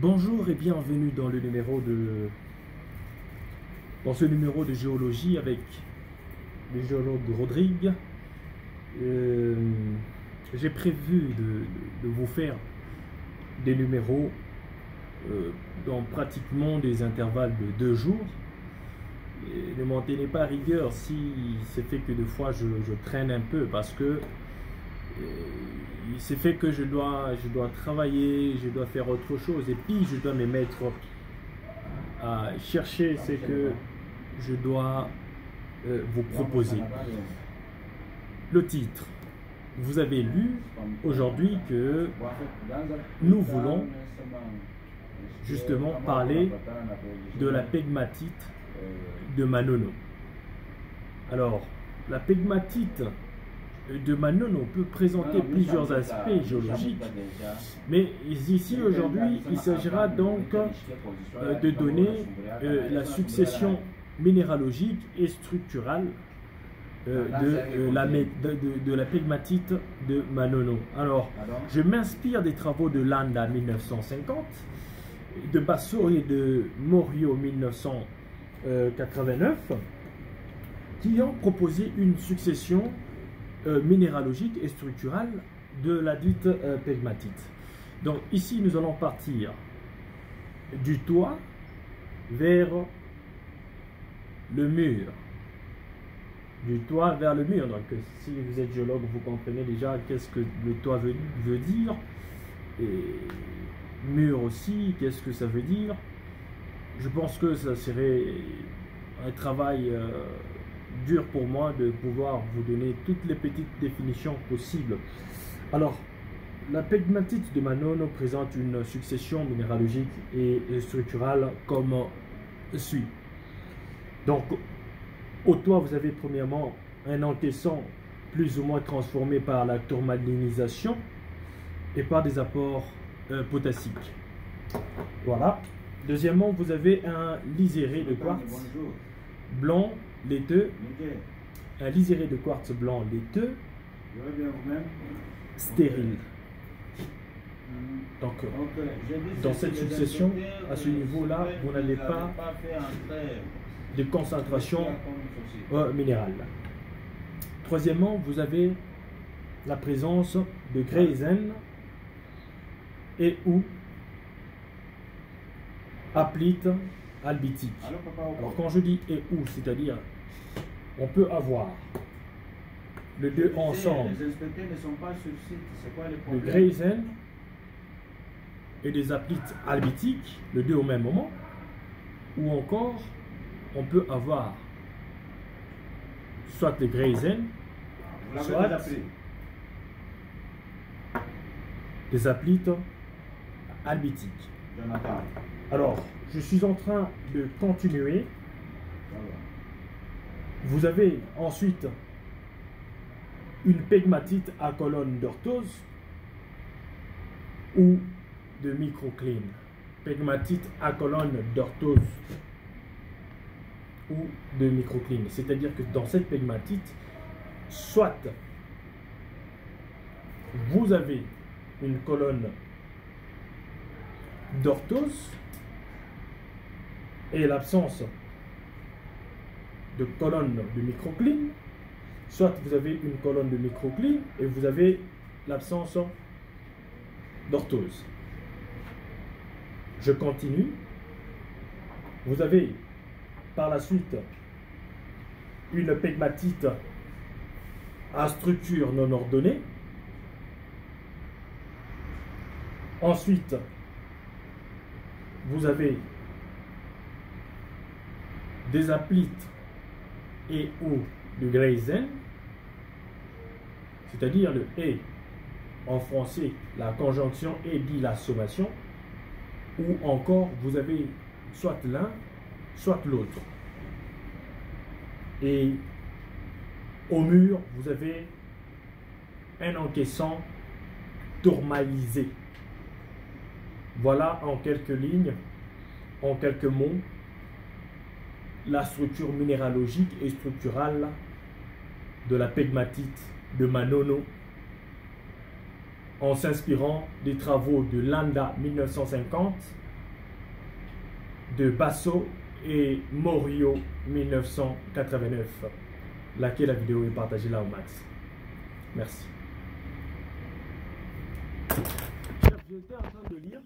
Bonjour et bienvenue dans ce numéro de géologie avec le géologue Rodrigue. J'ai prévu de vous faire des numéros dans pratiquement des intervalles de 2 jours. Et ne m'en tenez pas à rigueur si c'est fait que des fois je traîne un peu, parce que c'est fait que je dois travailler, je dois faire autre chose, et puis je dois me mettre à chercher ce que je dois vous proposer. Le titre, vous avez lu aujourd'hui que nous voulons justement parler de la pegmatite de Manono. Alors, la pegmatite de Manono peut présenter plusieurs aspects géologiques, mais ici aujourd'hui il s'agira donc de donner la succession minéralogique et structurale de la pegmatite de Manono. Alors, je m'inspire des travaux de Landa 1950, de Basso et de Morio 1989, qui ont proposé une succession minéralogique et structurale de la dite pegmatite. Donc ici nous allons partir du toit vers le mur. Du toit vers le mur. Donc si vous êtes géologue, vous comprenez déjà qu'est-ce que le toit veut dire. Et mur aussi, qu'est-ce que ça veut dire. Je pense que ça serait un travail dur pour moi de pouvoir vous donner toutes les petites définitions possibles. Alors, la pegmatite de Manono présente une succession minéralogique et structurale comme suit. Donc, au toit, vous avez premièrement un encaissant plus ou moins transformé par la tourmalinisation et par des apports potassiques. Voilà. Deuxièmement, vous avez un liséré de quartz blanc laiteux, un liséré de quartz blanc laiteux, stérile. Donc, dans cette succession, à ce niveau-là, vous n'avez pas de concentration minérale. Troisièmement, vous avez la présence de grésène et ou aplite albitique. Alors quand je dis et ou, c'est-à-dire on peut avoir les deux ensemble, le grésène et des aplites albitiques, les deux au même moment, ou encore on peut avoir soit le grésène, soit des aplites albitiques. Alors, je suis en train de continuer. Vous avez ensuite une pegmatite à colonne d'orthose ou de microcline. Pegmatite à colonne d'orthose ou de microcline. C'est-à-dire que dans cette pegmatite, soit vous avez une colonne d'orthose et l'absence de colonne de microcline, soit vous avez une colonne de microcline et vous avez l'absence d'orthose. Je continue. Vous avez par la suite une pegmatite à structure non ordonnée. Ensuite, vous avez des aplites et ou du grésène, c'est-à-dire le et en français, la conjonction et dit la sommation, ou encore vous avez soit l'un, soit l'autre. Et au mur, vous avez un encaissant tourmalisé. Voilà en quelques lignes, en quelques mots, la structure minéralogique et structurale de la pegmatite de Manono en s'inspirant des travaux de Landa 1950 de Basso et Morio 1989. Likez la vidéo et partagez-la au max. Merci. J'étais en train de lire